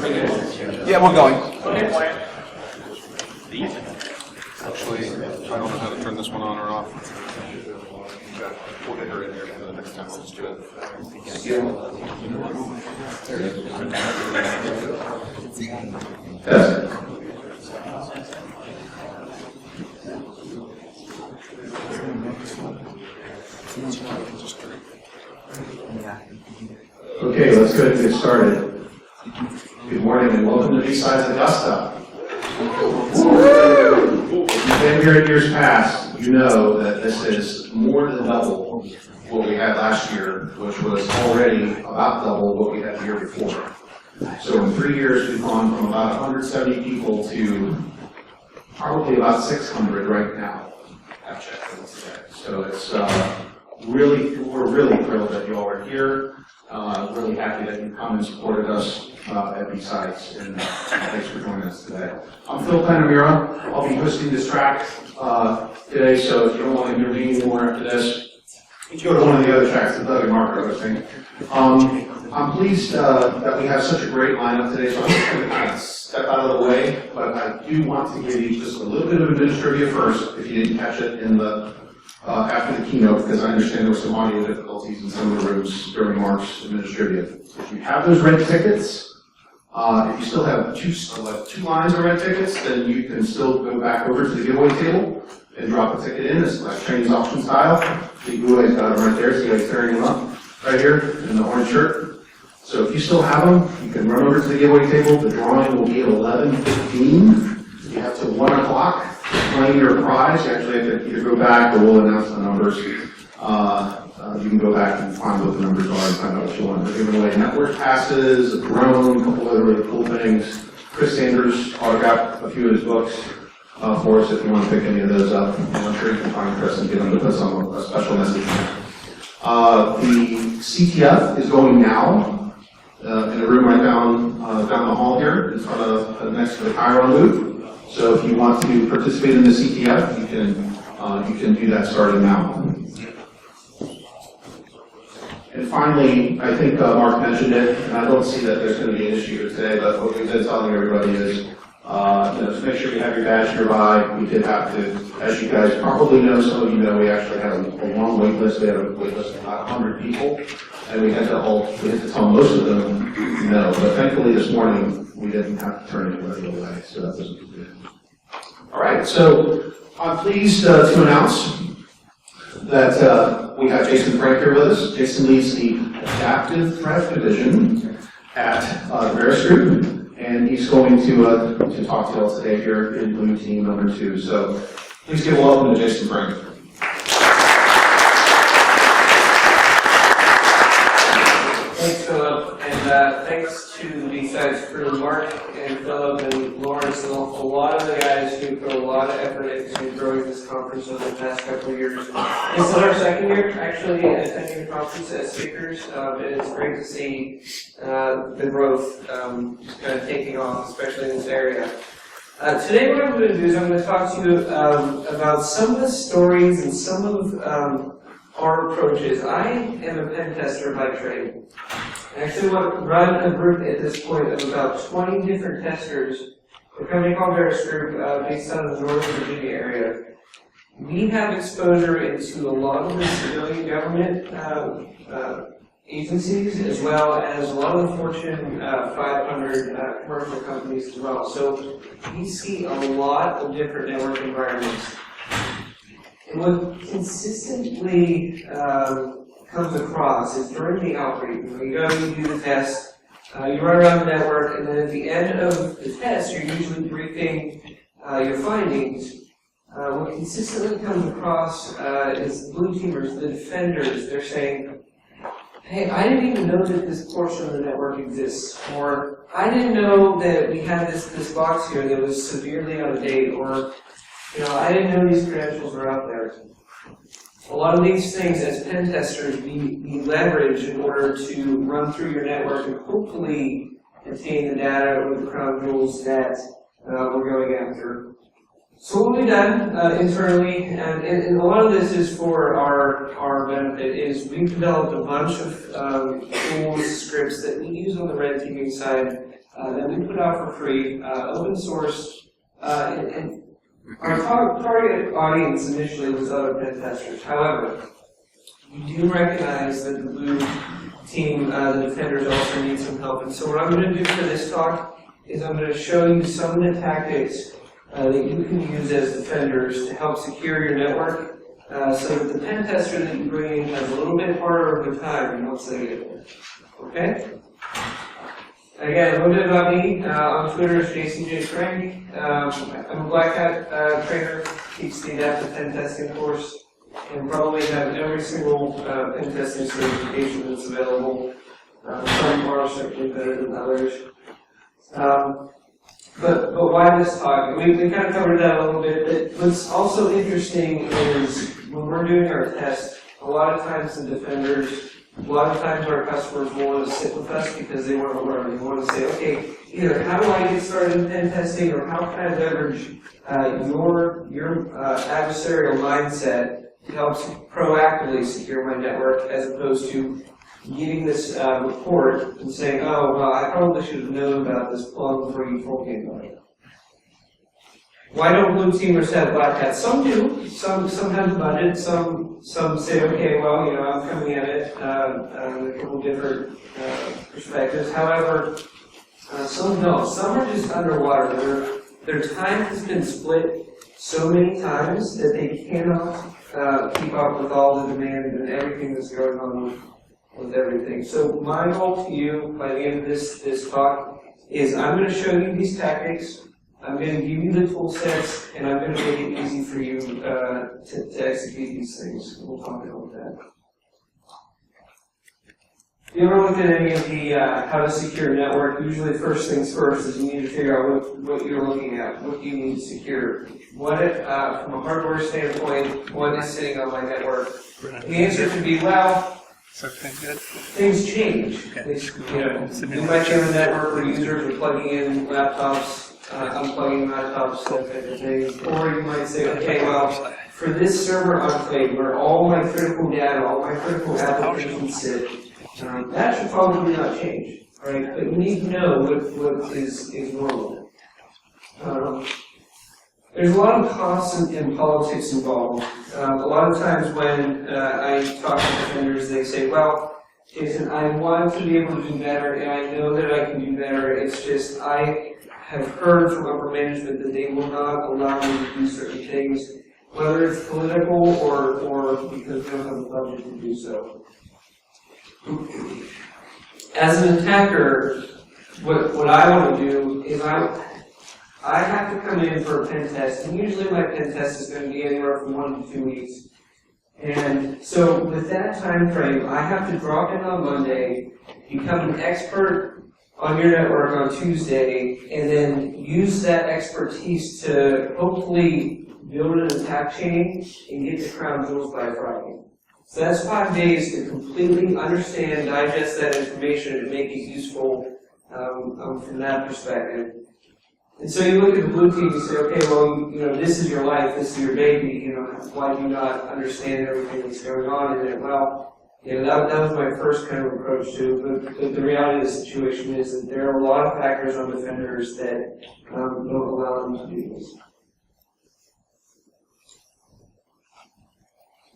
Yeah, we're going. Okay. Actually, I don't know how to turn this one on or off. We'll get her in here for the next time. Let's do it. Okay, let's go ahead and get started. Good morning and welcome to BSidesAugusta. If you've been here in years past, you know that this is more than double what we had last year, which was already about double what we had the year before. So in 3 years, we've gone from about 170 people to probably about 600 right now. I've checked it today. So it's we're really thrilled that you all are here. Really happy that you come and supported us at BSides, and thanks for joining us today. I'm Phil Panamera. I'll be hosting this track today, so if you don't want to hear me anymore after this, you can go to one of the other tracks that Doug and Mark are hosting. I'm pleased that we have such a great lineup today, so I'm just going to kind of step out of the way, but I do want to give you just a little bit of administrivia first, if you didn't catch it in the after the keynote, because I understand there were some audio difficulties in some of the rooms during Mark's administrivia. If you have those red tickets, if you still have two lines of red tickets, then you can still go back over to the giveaway table and drop a ticket in. It's like Chinese auction style. The giveaway's got them right there, so he's carrying them up right here in the orange shirt. So if you still have them, you can run over to the giveaway table. The drawing will be at 11:15. You have till 1 o'clock. Claim your prize. You actually have to either go back or we'll announce the numbers. You can go back and find what the numbers are and find out what you want. We're giving away network passes, a drone, a couple other really cool things. Chris Sanders autographed a few of his books for us if you want to pick any of those up. And I'm sure you can find Chris and get them to put some a special message. The CTF is going now in a room right down the hall here in front of next to the Chiron booth. So if you want to participate in the CTF, you can do that starting now. And finally, I think Mark mentioned it, and I don't see that there's going to be an issue here today, but what we've been telling everybody is to make sure you have your badge nearby. We did have to, as you guys probably know, some of you know, we actually had a long wait list. We had a wait list of about 100 people, and we had to tell most of them no. But thankfully this morning, we didn't have to turn anybody away, so that was good. All right, so I'm pleased to announce that we have Jason Frank here with us. Jason leads the Adaptive Threat Division at the Veris Group, and he's going to talk to us today here in Blue Team number 2. So please give a welcome to Jason Frank. Thanks, Philip, and thanks to BSides crew, Mark and Philip and Lawrence and a lot of the guys who put a lot of effort into growing this conference over the past couple of years. This is our second year, actually, attending the conference as speakers, and it's great to see the growth just kind of taking off, especially in this area. Today what I'm going to do is I'm going to talk to you about some of the stories and some of our approaches. I am a pen tester by trade. I actually want to run a group at this point of about 20 different testers, a company called Veris Group based out of the Northern Virginia area. We have exposure into a lot of the civilian government agencies as well as a lot of the Fortune 500 commercial companies as well. So we see a lot of different network environments. And what consistently comes across is during the outreach, when you go and you do the test, you run around the network, and then at the end of the test, you're usually briefing your findings. What consistently comes across is the blue teamers, the defenders. They're saying, hey, I didn't even know that this portion of the network exists, or I didn't know that we had this box here that was severely out of date, or I didn't know these credentials were out there. A lot of these things, as pen testers, we leverage in order to run through your network and hopefully obtain the data or the crown jewels that we're going after. So what we've done internally, and a lot of this is for our benefit, is we've developed a bunch of tools, scripts that we use on the red teaming side that we put out for free, open source, and our target audience initially was other pen testers. However, we do recognize that the blue team, the defenders, also need some help. And so what I'm going to do for this talk is I'm going to show you some of the tactics that you can use as defenders to help secure your network so that the pen tester that you bring in has a little bit harder of a time once they get there. Okay? Again, a little bit about me. On Twitter, it's Jason J. Frank. I'm a Black Hat trainer, teach the adaptive pen testing course, and probably have every single pen testing certification that's available. Some are certainly better than others. But why this talk? We kind of covered that a little bit, but what's also interesting is when we're doing our test, a lot of times the defenders, a lot of times our customers will want to sit with us because they want to learn. They want to say, okay, either how do I get started in pen testing, or how can I leverage your adversarial mindset to help proactively secure my network, as opposed to getting this report and saying, oh, well, I probably should have known about this plug before you told me about it. Why don't blue teamers have black hats? Some do. Some have budget. Some say, okay, well, you know, I'm coming at it with a couple different perspectives. However, some don't. Some are just underwater. Their time has been split so many times that they cannot keep up with all the demand and everything that's going on with everything. So my goal to you by the end of this talk is I'm going to show you these tactics, I'm going to give you the tool sets, and I'm going to make it easy for you to execute these things. We'll talk about that. If you ever looked at any of the how to secure network, usually first things first is you need to figure out what you're looking at. What do you need to secure? What, from a hardware standpoint, what is sitting on my network? The answer could be, well, things change. You might have a network where users are plugging in laptops, unplugging laptops, that type of thing. Or you might say, okay, well, for this server enclave where all my critical data, all my critical applications sit, that should probably not change, right? But you need to know what is normal. There's a lot of costs and politics involved. A lot of times when I talk to defenders, they say, well, Jason, I want to be able to do better, and I know that I can do better. It's just I have heard from upper management that they will not allow me to do certain things, whether it's political or because they don't have the budget to do so. As an attacker, what I want to do is I have to come in for a pen test, and usually my pen test is going to be anywhere from 1 to 2 weeks. And so with that time frame, I have to drop in on Monday, become an expert on your network on Tuesday, and then use that expertise to hopefully build an attack chain and get to crown jewels by Friday. So that's 5 days to completely understand, digest that information, and make it useful from that perspective. And so you look at the blue team and you say, okay, well, you know, this is your life, this is your baby, you know, why do you not understand everything that's going on in it? Well, you know, that was my first kind of approach to it, but the reality of the situation is that there are a lot of factors on defenders that don't allow them to do this.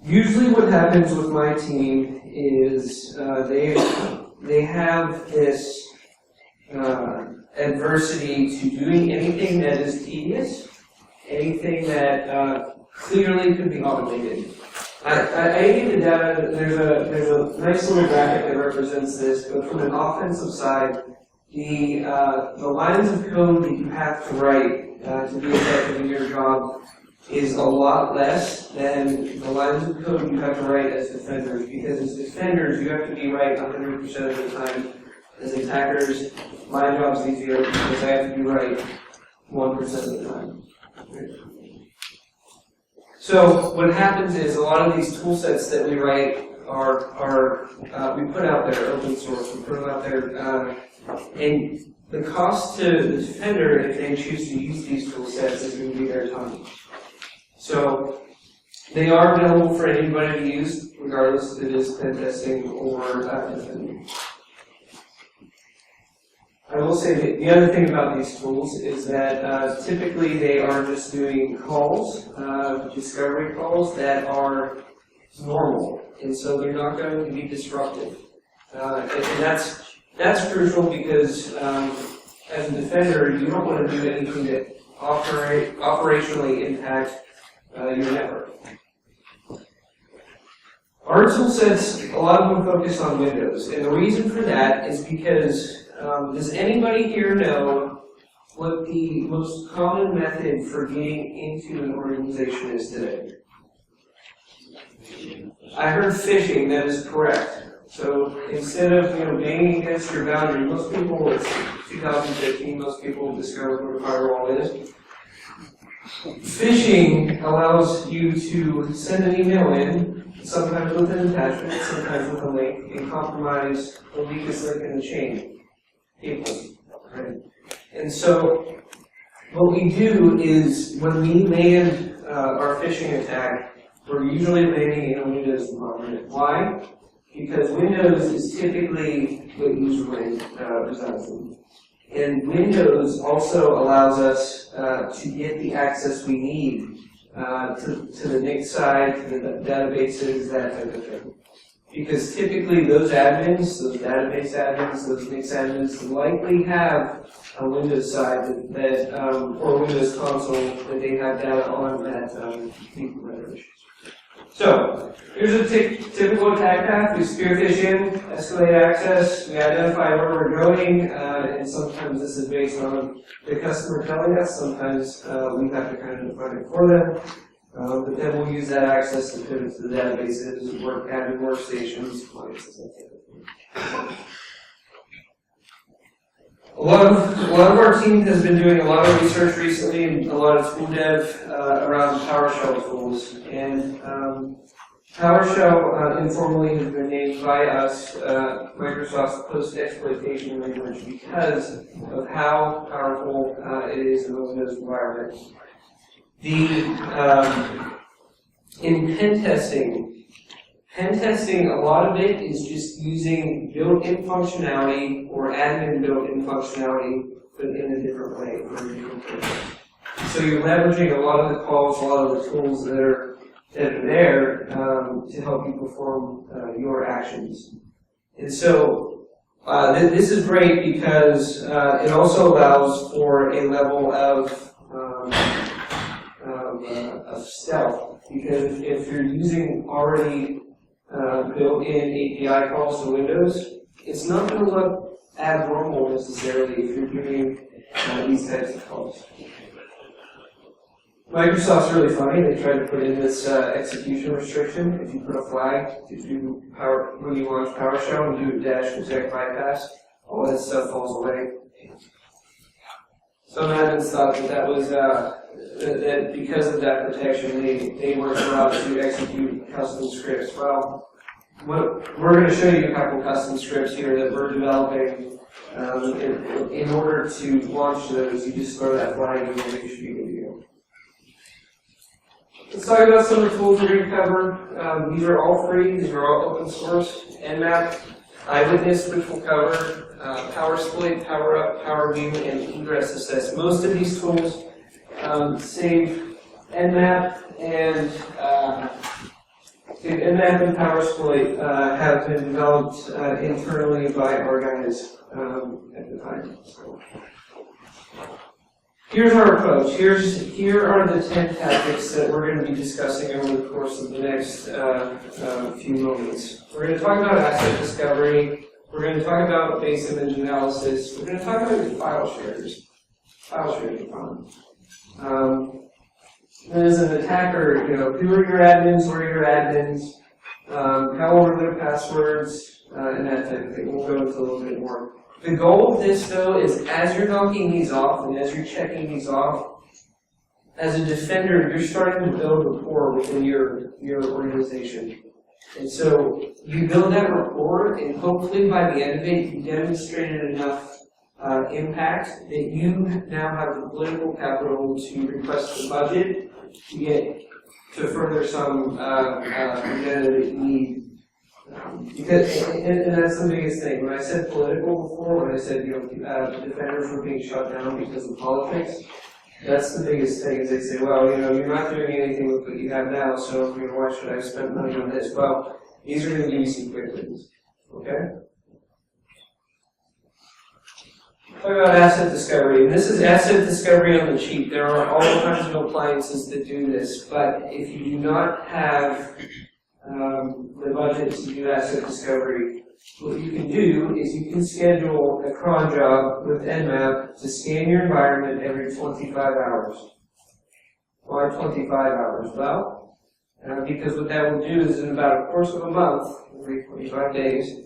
Usually what happens with my team is they have this adversity to doing anything that is tedious, anything that clearly could be automated. I gave the data, there's a nice little graphic that represents this, but from an offensive side, the lines of code that you have to write to be effective in your job is a lot less than the lines of code you have to write as defenders, because as defenders you have to be right 100% of the time. As attackers, my job's easier because I have to be right 1% of the time. So what happens is a lot of these tool sets that we write are we put out there open source, we put them out there, and the cost to the defender, if they choose to use these tool sets, is going to be their time. So they are available for anybody to use, regardless if it is pen testing or defending. I will say that the other thing about these tools is that typically they are just doing calls, discovery calls that are normal, and so they're not going to be disruptive. And that's crucial because as a defender, you don't want to do anything that operationally impact your network. Our tool sets, a lot of them focus on Windows, and the reason for that is because does anybody here know what the most common method for getting into an organization is today? I heard phishing. That is correct. So instead of banging against your boundary, most people, it's 2015, most people discover what a firewall is. Phishing allows you to send an email in, sometimes with an attachment, sometimes with a link, and compromise the weakest link in the chain. People, right? And so what we do is when we land our phishing attack, we're usually landing in a Windows environment. Why? Because Windows is typically what user resides in. And Windows also allows us to get the access we need to the NIC side, to the databases, that type of thing. Because typically those admins, those database admins, those NIC admins likely have a Windows side or Windows console that they have data on that people manage. So here's a typical attack path. We spearfish in, escalate access, we identify where we're going, and sometimes this is based on the customer telling us. Sometimes we have to kind of define it for them. But then we'll use that access to pivot to the databases, admin workstations, clients, and that type of thing. A lot of our team has been doing a lot of research recently and a lot of tool dev around PowerShell tools. And PowerShell informally has been named by us Microsoft's post-exploitation language because of how powerful it is in those environments. In pen testing, a lot of it is just using built-in functionality or admin built-in functionality, but in a different way. So you're leveraging a lot of the calls, a lot of the tools that are there to help you perform your actions. And so this is great because it also allows for a level of stealth, because if you're using already built-in API calls to Windows, it's not going to look abnormal necessarily if you're doing these types of calls. Microsoft's really funny. They tried to put in this execution restriction. If you put a flag when you launch PowerShell and do a dash protect bypass, all that stuff falls away. Some admins thought that was that because of that protection, they weren't allowed to execute custom scripts. Well, we're going to show you a couple custom scripts here that we're developing. In order to launch those, you just throw that flag in and you should be good to go. Let's talk about some of the tools we're going to cover. These are all free. These are all open source. Nmap, Eyewitness, which we'll cover, PowerSploit, PowerUp, PowerView, and Egress Assess. Most of these tools save Nmap and PowerSploit have been developed internally by our guys at the time. So. Here's our approach. Here are the 10 tactics that we're going to be discussing over the course of the next few moments. We're going to talk about asset discovery. We're going to talk about base image analysis. We're going to talk about file shares. File shares are fun. As an attacker, who are your admins, where are your admins, how old are their passwords, and that type of thing. We'll go into a little bit more. The goal of this, though, is as you're knocking these off and as you're checking these off, as a defender, you're starting to build rapport within your organization. And so you build that rapport, and hopefully by the end of it, you demonstrated enough impact, that you now have the political capital to request the budget to get to further some agenda that you need. Because, and that's the biggest thing. When I said political before, when I said, defenders were being shut down because of politics, that's the biggest thing, is they say, well, you're not doing anything with what you have now, so, why should I spend money on this? Well, these are going to give you some quick wins, okay? Talk about asset discovery. This is asset discovery on the cheap. There are all kinds of appliances that do this, but if you do not have the budget to do asset discovery, what you can do is you can schedule a cron job with Nmap to scan your environment every 25 hours. Why 25 hours? Well, because what that will do is in about a course of a month, every 25 days,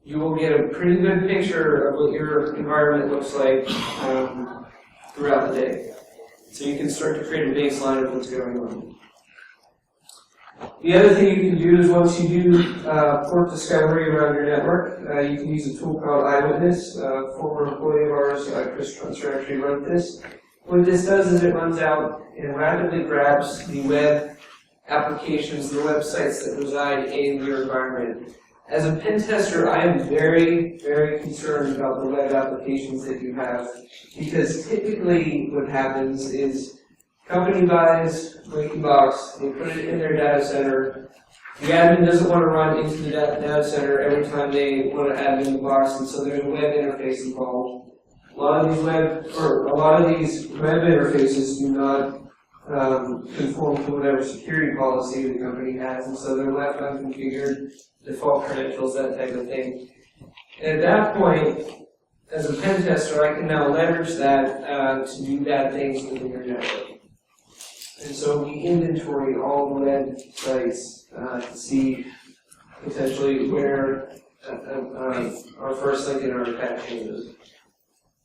you will get a pretty good picture of what your environment looks like throughout the day. So you can start to create a baseline of what's going on. The other thing you can do is once you do port discovery around your network, you can use a tool called Eyewitness. A former employee of ours, Chris Trunster, actually wrote this. What this does is it runs out and rapidly grabs the web applications, the websites that reside in your environment. As a pen tester, I am very, very concerned about the web applications that you have, because typically what happens is company buys Box, they put it in their data center. The admin doesn't want to run into the data center every time they want to admin the box, and so there's a web interface involved. A lot of these web interfaces do not conform to whatever security policy the company has, and so they're left unconfigured, default credentials, that type of thing. And at that point, as a pen tester, I can now leverage that to do bad things within your network. And so we inventory all the websites to see potentially where our first link in our attack chain is.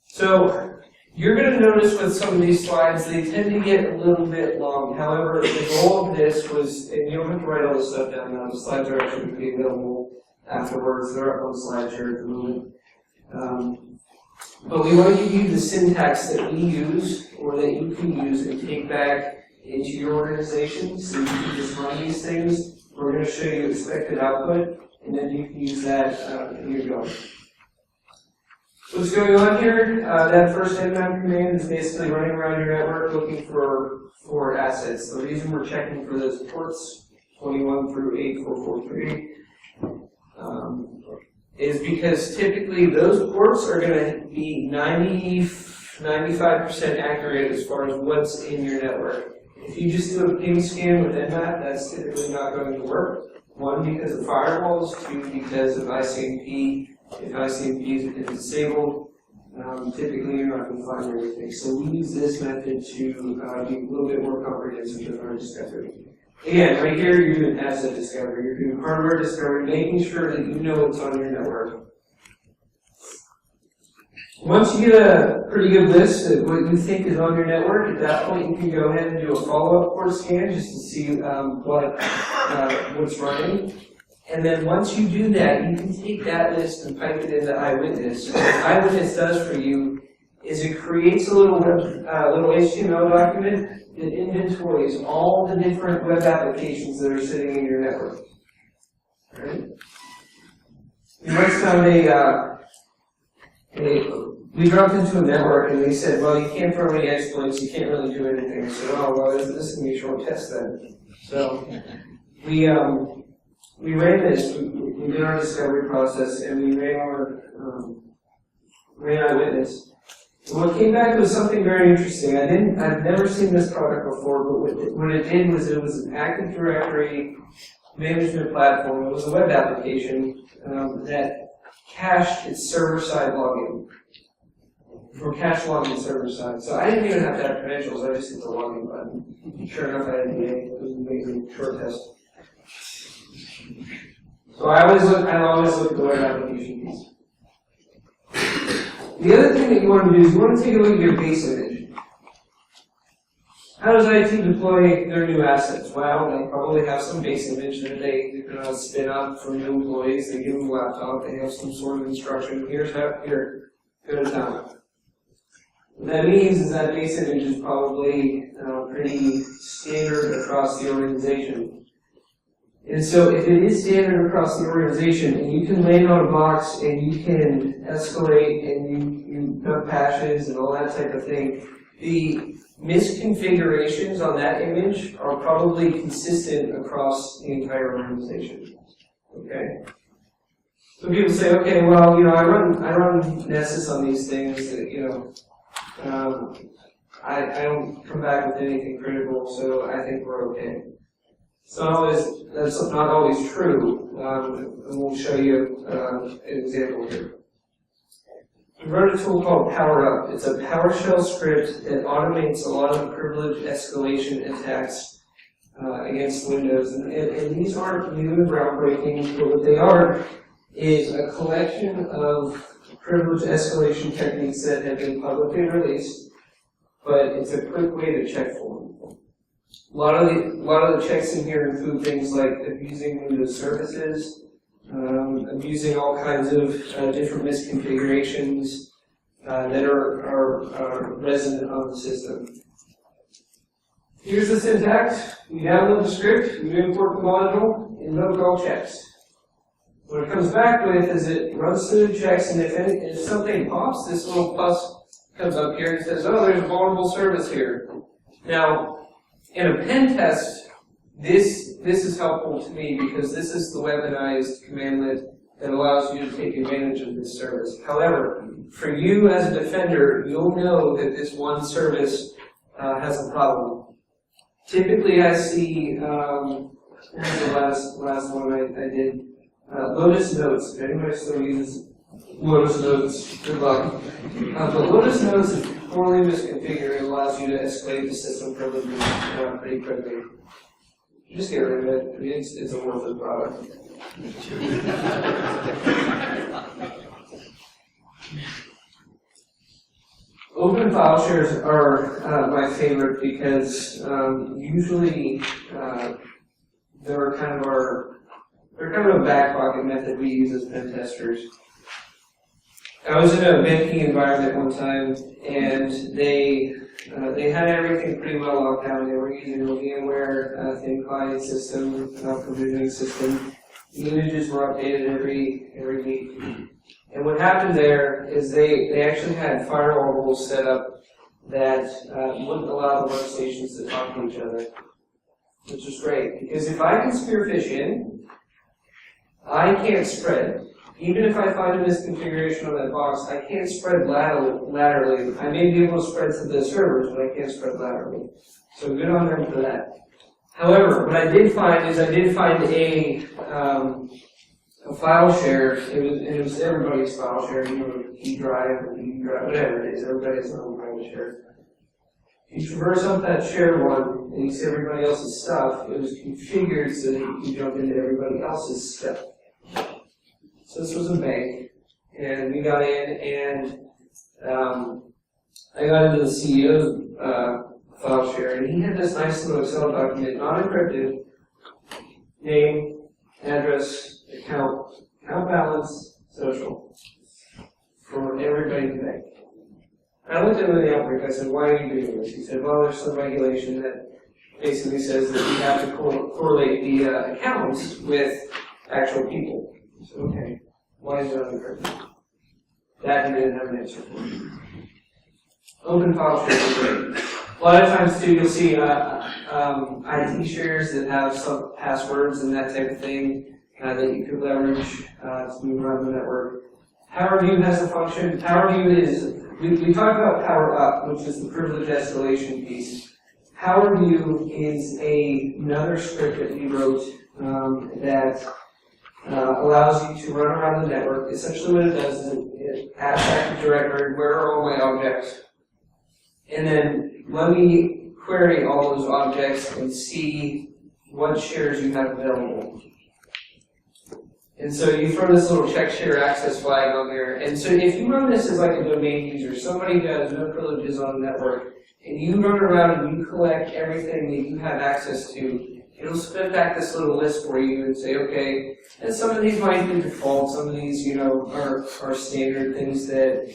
So you're going to notice with some of these slides, they tend to get a little bit long. However, the goal of this was, and you don't have to write all this stuff down now, the slides are actually going to be available afterwards. They're up on SlideShare at the moment. But we want to give you the syntax that we use, or that you can use and take back into your organization, so you can just run these things. We're going to show you expected output, and then you can use that in your go. What's going on here? That first Nmap command is basically running around your network looking for assets. The reason we're checking for those ports, 21 through 8443, is because typically those ports are going to be 95% accurate as far as what's in your network. If you just do a ping scan with Nmap, that's typically not going to work. One, because of firewalls. Two, because of ICMP. If ICMP is disabled, typically you're not going to find everything. So we use this method to be a little bit more comprehensive with our discovery. Again, right here you're doing asset discovery. You're doing hardware discovery, making sure that you know what's on your network. Once you get a pretty good list of what you think is on your network, at that point you can go ahead and do a follow-up port scan just to see what's running. And then once you do that, you can take that list and pipe it into Eyewitness. What Eyewitness does for you is it creates a little HTML document that inventories all the different web applications that are sitting in your network. Right? We once found we dropped into a network and they said, well, you can't throw any exploits, you can't really do anything. I said, oh, well, this is going to be a short test then. So we ran this, we did our discovery process, and we ran Eyewitness. And what came back was something very interesting. I've never seen this product before, but what it did was it was an Active Directory management platform. It was a web application that cached its server-side login. For cache login server-side. So I didn't even have to have credentials, I just hit the login button. Sure enough, I had DA. It was an amazing short test. So I always look at the web application piece. The other thing that you want to do is you want to take a look at your base image. How does IT deploy their new assets? Well, they probably have some base image that they can spin up for new employees. They give them a laptop. They have some sort of instruction. Here, go to town. What that means is that base image is probably pretty standard across the organization. And so if it is standard across the organization, and you can land on a box and you can escalate and you dump patches and all that type of thing, the misconfigurations on that image are probably consistent across the entire organization. Okay? So people say, okay, well, I run Nessus on these things that, I don't come back with anything critical, so I think we're okay. That's not always true, and we'll show you an example here. We wrote a tool called PowerUp. It's a PowerShell script that automates a lot of the privilege escalation attacks against Windows. And these aren't new and groundbreaking, but what they are is a collection of privilege escalation techniques that have been publicly released, but it's a quick way to check for them. A lot of the checks in here include things like abusing Windows services, abusing all kinds of different misconfigurations that are resident on the system. Here's the syntax. You download the script, you import the module, invoke all checks. What it comes back with is it runs through the checks, and if something pops, this little plus comes up here and says, oh, there's a vulnerable service here. Now, in a pen test, this is helpful to me because this is the weaponized commandlet that allows you to take advantage of this service. However, for you as a defender, you'll know that this one service has a problem. Typically, I see, what was the last one I did? Lotus Notes. If anybody still uses Lotus Notes, good luck. But Lotus Notes is poorly misconfigured and allows you to escalate the system privileges pretty quickly. Just get rid of it. I mean, it's a worthless product. Open file shares are my favorite because usually they're kind of a back pocket method we use as pen testers. I was in a banking environment one time, and they had everything pretty well locked down. They were using a VMware thin client system, provisioning system. The images were updated every week. And what happened there is they actually had firewall rules set up that wouldn't allow the workstations to talk to each other, which is great. Because if I can spearfish in, I can't spread. Even if I find a misconfiguration on that box, I can't spread laterally. I may be able to spread to the servers, but I can't spread laterally. So good on them for that. However, what I did find is a file share. It was everybody's file share, E drive, whatever it is. Everybody has their own file share. If you traverse up that shared one and you see everybody else's stuff, it was configured so that you can jump into everybody else's stuff. So this was a bank, and we got in, and I got into the CEO's file share, and he had this nice little Excel document, not encrypted, name, address, account balance, social, for everybody in the bank. I looked at him in the outbreak, I said, why are you doing this? He said, well, there's some regulation that basically says that you have to correlate the accounts with actual people. So, okay, why is it unencrypted? That he didn't have an answer for. Open file shares are great. A lot of times, too, you'll see IT shares that have some passwords and that type of thing that you could leverage to move around the network. PowerView has a function. PowerView is, we talked about PowerUp, which is the privilege escalation piece. PowerView is another script that we wrote that allows you to run around the network. Essentially what it does is it adds Active Directory, where are all my objects? And then let me query all those objects and see what shares you have available. And so you throw this little check share access flag on there. And so if you run this as like a domain user, somebody who has no privileges on the network, and you run around and you collect everything that you have access to, it'll spit back this little list for you and say, okay, and some of these might be default, some of these, are standard things that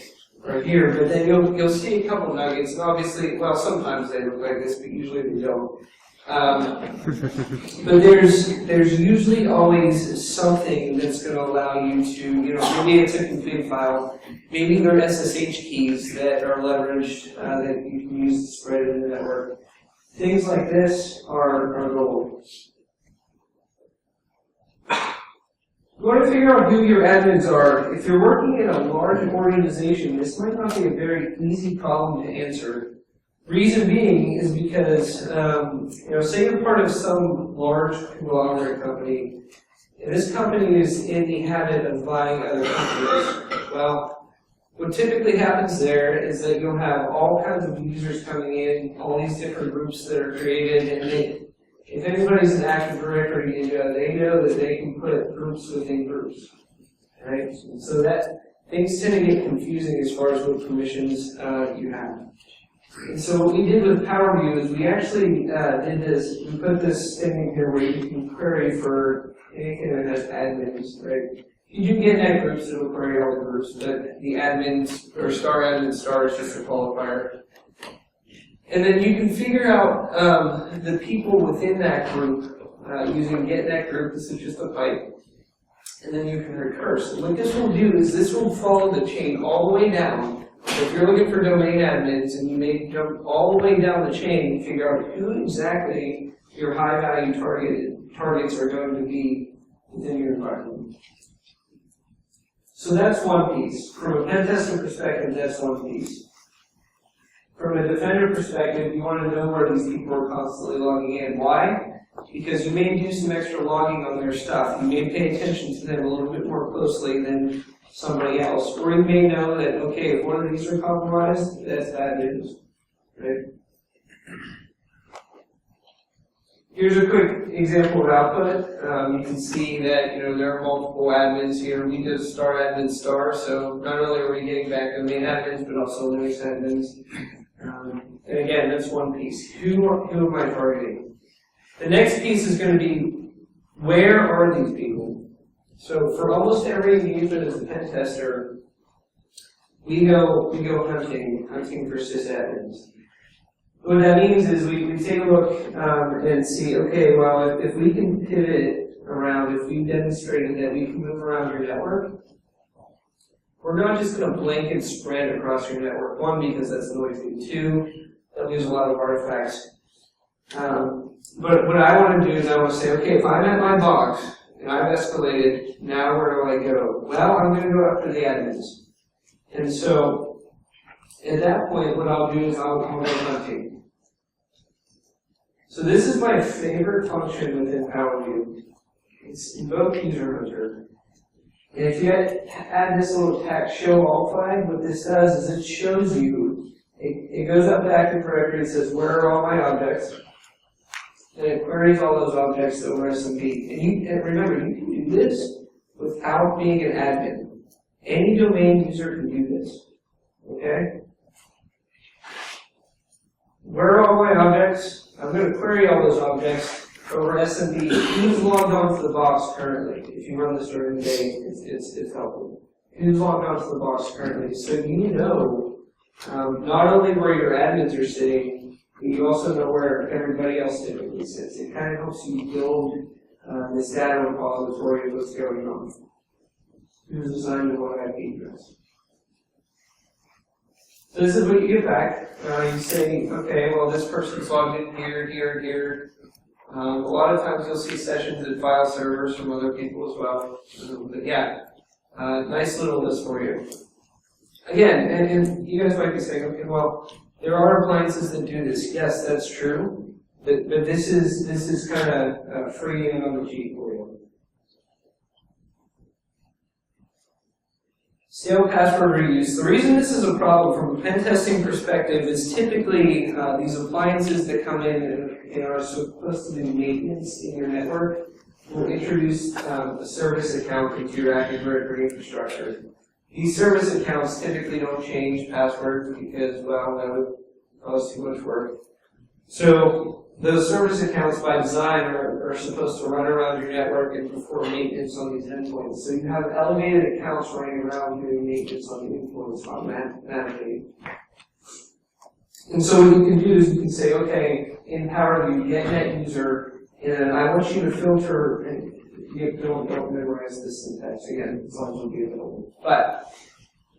right here, but then you'll see a couple nuggets, and obviously, well, sometimes they look like this, but usually they don't. But there's usually always something that's going to allow you to, maybe it's a config file, maybe there are SSH keys that are leveraged that you can use to spread it in the network. Things like this are gold. You want to figure out who your admins are. If you're working in a large organization, this might not be a very easy problem to answer. Reason being is because, say you're part of some large conglomerate company, and this company is in the habit of buying other companies. Well, what typically happens there is that you'll have all kinds of users coming in, all these different groups that are created, and if anybody's an Active Directory ninja, they know that they can put groups within groups, right? So that things tend to get confusing as far as what permissions you have. And so what we did with PowerView is we actually did this, we put this thing in here where you can query for anything that has admins, right? You do get net groups that will query all the groups, but the admins, or star admin star is just a qualifier. And then you can figure out the people within that group using getNetGroup. This is just a pipe. And then you can recurse. And what this will do is this will follow the chain all the way down. So if you're looking for domain admins and you may jump all the way down the chain and figure out who exactly your high-value targets are going to be within your environment. So that's one piece. From a pen testing perspective, that's one piece. From a defender perspective, you want to know where these people are constantly logging in. Why? Because you may do some extra logging on their stuff. You may pay attention to them a little bit more closely than somebody else. Or you may know that, okay, if one of these are compromised, that's bad news. Right? Here's a quick example of output. You can see that there are multiple admins here. We did a star admin star, so not only are we getting back domain admins, but also Linux admins. And again, that's one piece. Who am I targeting? The next piece is going to be, where are these people? So for almost every engagement as a pen tester, we go hunting for sysadmins. What that means is we take a look and see, okay, well, if we can pivot around, if we've demonstrated that we can move around your network, we're not just going to blanket spread across your network. One, because that's noisy. Two, that leaves a lot of artifacts. But what I want to do is I want to say, okay, if I'm at my box and I've escalated, now where do I go? Well, I'm going to go after the admins. And so at that point, what I'll do is I'll go hunting. So this is my favorite function within PowerView. It's invoke user hunter. And if you add this little tag show all flag, what this does is it shows you, it goes up to Active Directory and says, where are all my objects? And it queries all those objects over SMB. And remember, you can do this without being an admin. Any domain user can do this. Okay? Where are all my objects? I'm going to query all those objects over SMB. Who's logged onto the box currently? If you run this during the day, it's helpful. Who's logged onto the box currently? So you know not only where your admins are sitting, but you also know where everybody else typically sits. It kind of helps you build this data repository of what's going on. Who's assigned to what IP address? So this is what you get back. You say, okay, well, this person's logged in here, here, here. A lot of times you'll see sessions and file servers from other people as well. But yeah, nice little list for you. Again, and you guys might be saying, okay, well, there are appliances that do this. Yes, that's true. But this is kind of free and on the cheap for you. Stale password reuse. The reason this is a problem from a pen testing perspective is typically these appliances that come in and are supposed to do maintenance in your network will introduce a service account into your Active Directory infrastructure. These service accounts typically don't change passwords because, well, that would cause too much work. So those service accounts by design are supposed to run around your network and perform maintenance on these endpoints. So you have elevated accounts running around doing maintenance on the endpoints automatically. And so what you can do is you can say, okay, in PowerView, get net user, and I want you to filter, and you don't memorize this syntax again, as long as you'll be available. But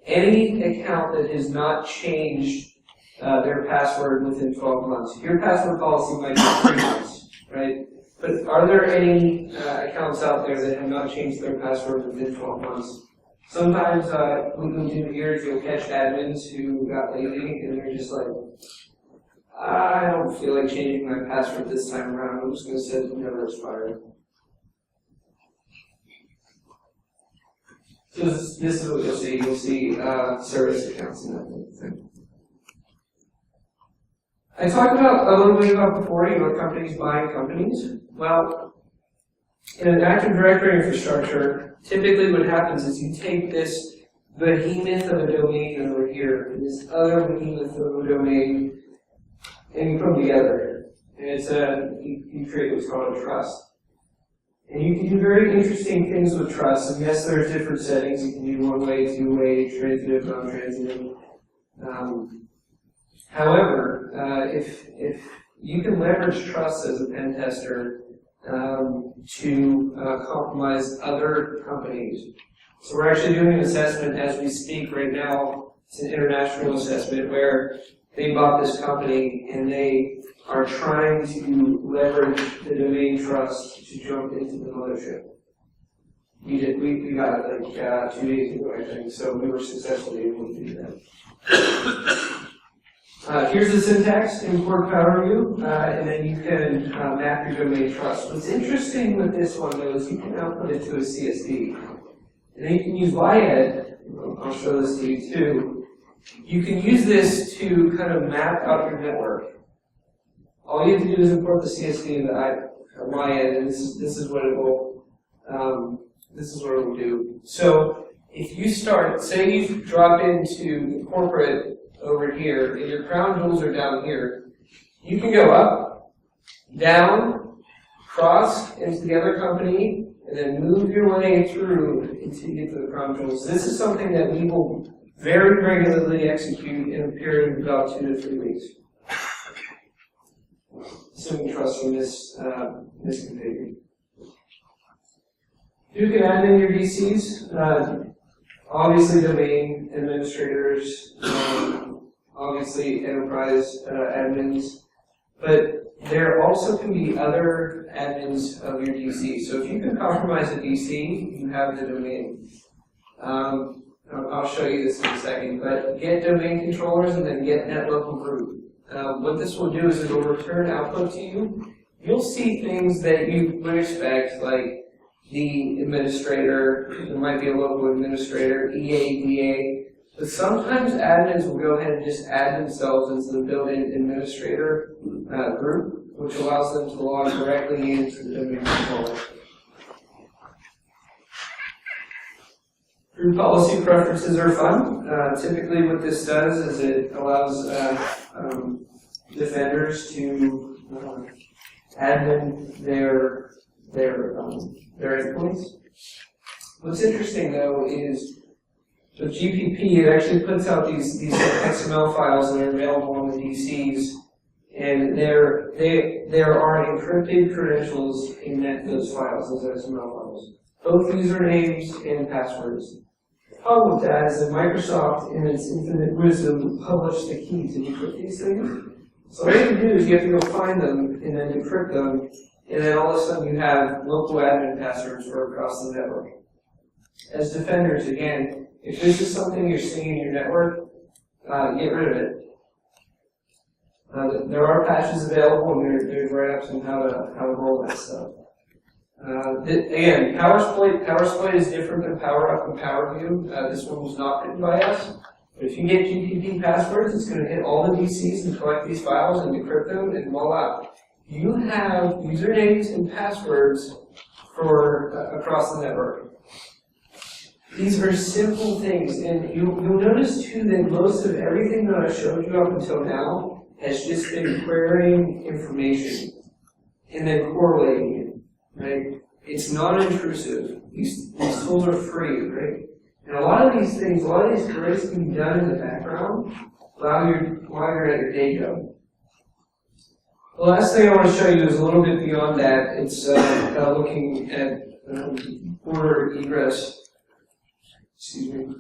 any account that has not changed their password within 12 months. Your password policy might be 3 months, right? But are there any accounts out there that have not changed their password within 12 months? Sometimes what you'll do here is you'll catch admins who got lazy and they're just like, I don't feel like changing my password this time around. I'm just going to set it never expired. So this is what you'll see. You'll see service accounts and that thing. I talked about a little bit about before, companies buying companies. Well, in an Active Directory infrastructure, typically what happens is you take this behemoth of a domain over here, and this other behemoth of a domain, and you put them together. And it's you create what's called a trust. And you can do very interesting things with trust. And yes, there's different settings. You can do one-way, two-way, transitive, non-transitive. However, if you can leverage trust as a pen tester to compromise other companies. So we're actually doing an assessment as we speak right now. It's an international assessment where they bought this company and they are trying to leverage the domain trust to jump into the mothership. We got it like 2 days ago, I think, so we were successfully able to do that. Here's the syntax, import PowerView, and then you can map your domain trust. What's interesting with this one, though, is you can output it to a CSV. And then you can use YED, I'll show this to you too. You can use this to kind of map out your network. All you have to do is import the CSV into YED, and this is what it will do. So if you start, say you drop into corporate over here, and your crown jewels are down here, you can go up, down, cross into the other company, and then move your way through until you get to the crown jewels. This is something that we will very regularly execute in a period of about 2 to 3 weeks. Assuming trust from this misconfigured. You can add in your DCs. Obviously, domain administrators, obviously enterprise admins, but there also can be other admins of your DC. So if you can compromise a DC, you have the domain. I'll show you this in a second, but get domain controllers and then get net local group. What this will do is it will return output to you. You'll see things that you would expect, like the administrator, there might be a local administrator, EA, DA, but sometimes admins will go ahead and just add themselves into the built-in administrator group, which allows them to log directly into the domain controller. Group policy preferences are fun. Typically what this does is it allows defenders to admin their endpoints. What's interesting though is with GPP, it actually puts out these XML files that are available on the DCs, and there are encrypted credentials in those files, those XML files, both usernames and passwords. The problem with that is that Microsoft, in its infinite wisdom, published the key to decrypt these things. So what you have to do is you have to go find them and then decrypt them, and then all of a sudden you have local admin passwords for across the network. As defenders, again, if this is something you're seeing in your network, get rid of it. There are patches available, and there's write-ups on how to roll that stuff. Again, PowerSploit is different than PowerUp and PowerView. This one was not written by us. But if you get GPP passwords, it's going to hit all the DCs and collect these files and decrypt them, and voila. You have usernames and passwords for across the network. These are simple things, and you'll notice too that most of everything that I showed you up until now has just been querying information. and then correlating it, right? It's non-intrusive. These tools are free, right? And a lot of these things, a lot of these queries can be done in the background while you're at your day job. The last thing I want to show you is a little bit beyond that. It's looking at border egress. Excuse me.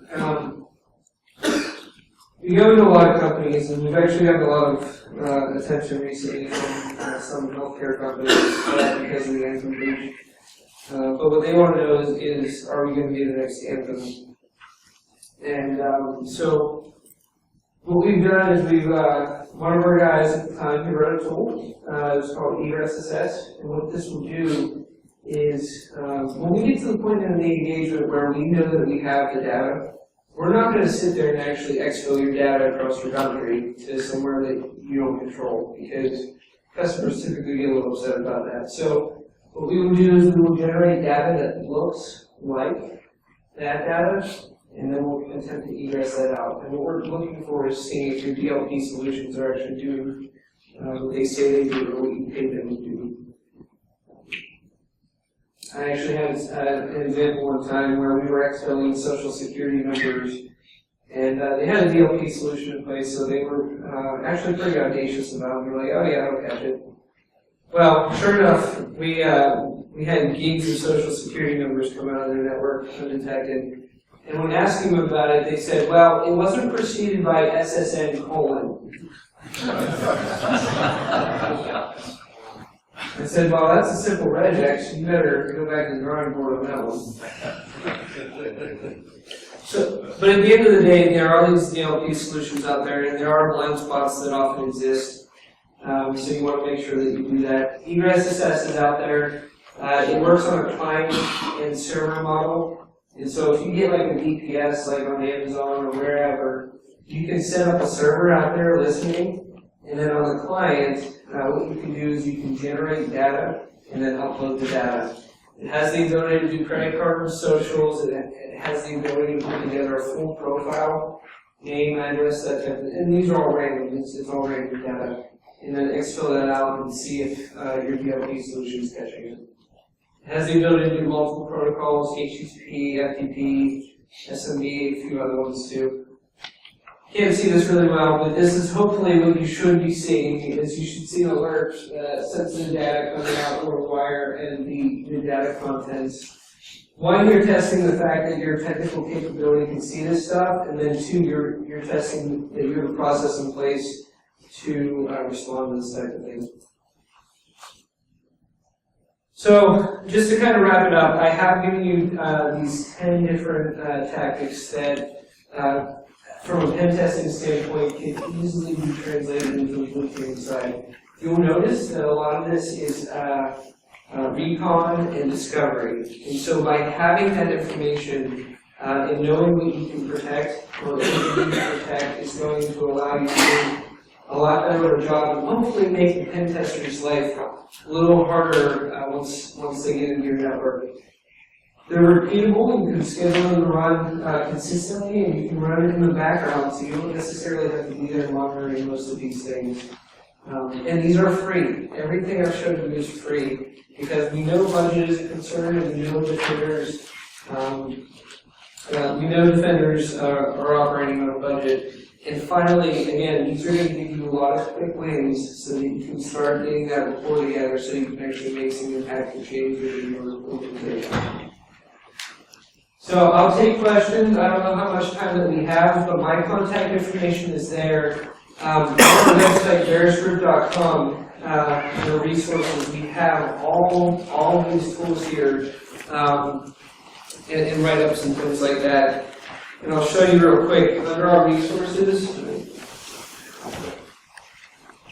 We go into a lot of companies, and we've actually gotten a lot of attention recently from some healthcare companies because of the Anthem breach. But what they want to know is are we going to be the next Anthem? And so what we've done is one of our guys at the time, he wrote a tool. It's called BSidesAugusta. And what this will do is when we get to the point in the engagement where we know that we have the data, we're not going to sit there and actually exfil your data across your country to somewhere that you don't control, because customers typically get a little upset about that. So what we will do is we will generate data that looks like that data, and then we'll attempt to egress that out. And what we're looking for is seeing if your DLP solutions are actually doing what they say they do or what you paid them to do. I actually had an example one time where we were exfilling social security numbers, and they had a DLP solution in place, so they were actually pretty audacious about it. We were like, oh yeah, I'll catch it. Well, sure enough, we had gigs of social security numbers come out of their network undetected. And when asking them about it, they said, well, it wasn't preceded by SSN colon. I said, well, that's a simple regex. You better go back to the drawing board on that one. So, but at the end of the day, there are these DLP solutions out there, and there are blind spots that often exist. So you want to make sure that you do that. BSidesAugusta is out there. It works on a client and server model. And so if you get like a DPS, like on Amazon or wherever, you can set up a server out there listening, and then on the client, what you can do is you can generate data and then upload the data. It has the ability to do credit cards, socials, it has the ability to put together a full profile, name, address, that type of thing. And these are all random, it's all random data. And then exfil that out and see if your DLP solution is catching it. It has the ability to do multiple protocols, HTTP, FTP, SMB, a few other ones too. Can't see this really well, but this is hopefully what you should be seeing, is you should see an alert, sensitive data coming out over the wire and the data contents. One, you're testing the fact that your technical capability can see this stuff, and then two, you're testing that you have a process in place to respond to this type of thing. So, just to kind of wrap it up, I have given you these 10 different tactics that, from a pen testing standpoint, can easily be translated into the blue team side. You'll notice that a lot of this is recon and discovery. And so by having that information and knowing what you can protect or what you need to protect is going to allow you to do a lot better of a job and hopefully make the pen tester's life a little harder once they get into your network. They're repeatable, you can schedule them to run consistently, and you can run it in the background, so you don't necessarily have to be there monitoring most of these things. And these are free. Everything I've showed you is free, because we know budget is a concern, and we know defenders, are operating on a budget. And finally, again, these are going to give you a lot of quick wins so that you can start getting that report together so you can actually make some impactful changes in your organization. So I'll take questions. I don't know how much time that we have, but my contact information is there. On our website, verisgroup.com, the resources, we have all of these tools here, and write-ups and things like that. And I'll show you real quick, under our resources,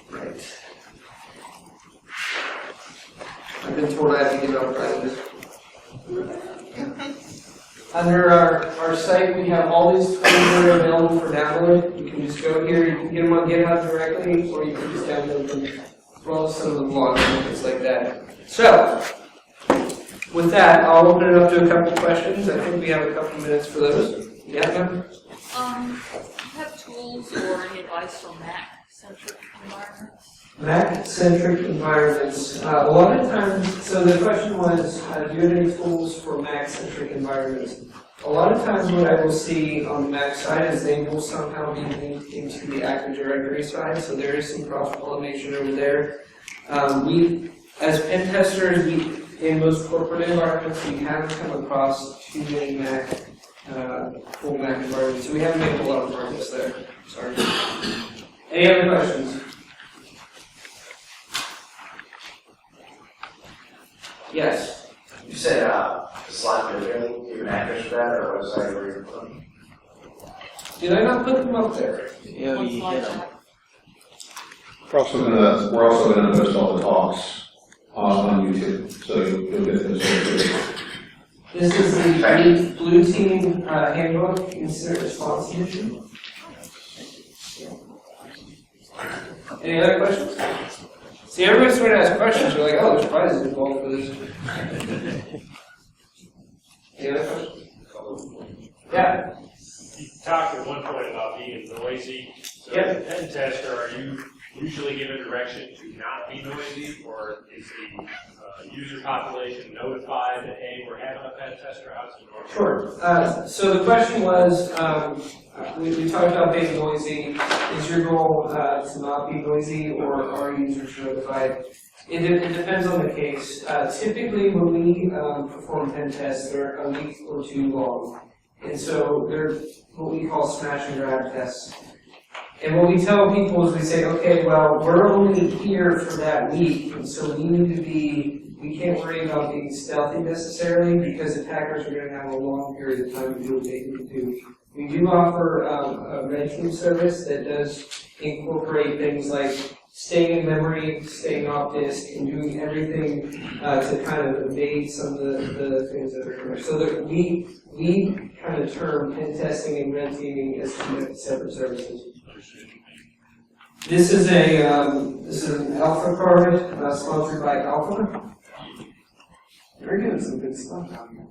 right. I've been told I have to get off private. Under our site, we have all these tools that are available for download. You can just go here, you can get them on GitHub directly, or you can just download them, as well as some of the blogs and things like that. So, with that, I'll open it up to a couple of questions. I think we have a couple of minutes for those. Yeah, You have tools tools or any advice for Mac-centric environments? Mac-centric environments. A lot of times, so the question was, do you have any tools for Mac-centric environments? A lot of times what I will see on the Mac side is they will somehow be linked into the Active Directory side, so there is some cross-pollination over there. We, as pen testers, in most corporate environments, we haven't come across too many Mac, full Mac environments, so we haven't made a lot of progress there. Sorry. Any other questions? Yes. You said slide video, give an address for that or a website where you're from? Did I not put them up there? Yeah, One you slide hit 'em. back. We're also gonna post all the talks on YouTube, so you'll get those. This is the Blue Team Handbook Incident Response Edition. Any other questions? See, everybody's starting to ask questions. You're like, oh, there's prizes involved for this. Any other questions? Yeah. You talked at one point about being noisy. So Yep. as a pen tester, are you usually given direction to not be noisy, or is the user population notified that, hey, we're having a pen tester? How's it normal? Sure. So the question was, we talked about being noisy. Is your goal to not be noisy, or are users notified? It depends on the case. Typically, when we perform pen tests, they're a week or two long. And so they're what we call smash and grab tests. And what we tell people is we say, okay, well, we're only here for that week, and so we need to be, we can't worry about being stealthy necessarily, because attackers are going to have a long period of time to do what they need to do. We do offer a red team service that does incorporate things like staying in memory, staying off disk, and doing everything to kind of evade some of the things that are coming. So that we kind of term pen testing and red teaming as two separate services. This is an Alpha card sponsored by Alpha. They're doing some good stuff out here.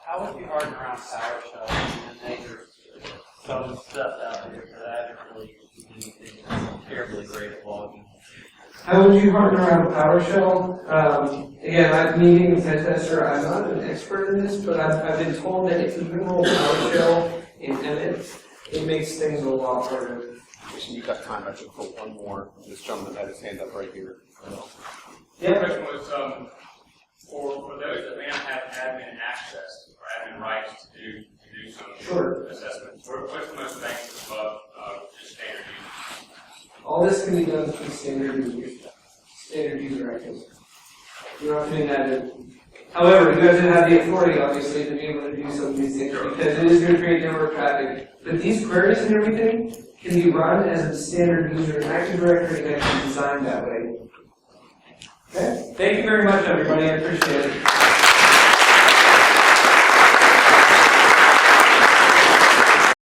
How would you harden around PowerShell? And then there's some stuff out there for that. I don't really do anything that's terribly great at logging. How would you harden around PowerShell? Again, I'm meeting a pen tester. I'm not an expert in this, but I've been told that if you can roll PowerShell in Emmet, it makes things a lot harder. Jason, you've got time actually for one more. This gentleman had his hand up right here. Yeah. The question was, for those that may not have admin access or admin rights to do some Sure. assessment, what's the most things above just standard use? All this can be done through standard user access. You don't have to do that. However, you have to have the authority, obviously, to be able to do some of these things, because it is going to create network traffic. But these queries and everything can be run as a standard user, and Active Directory is actually designed that way. Okay? Thank you very much, everybody. I appreciate it.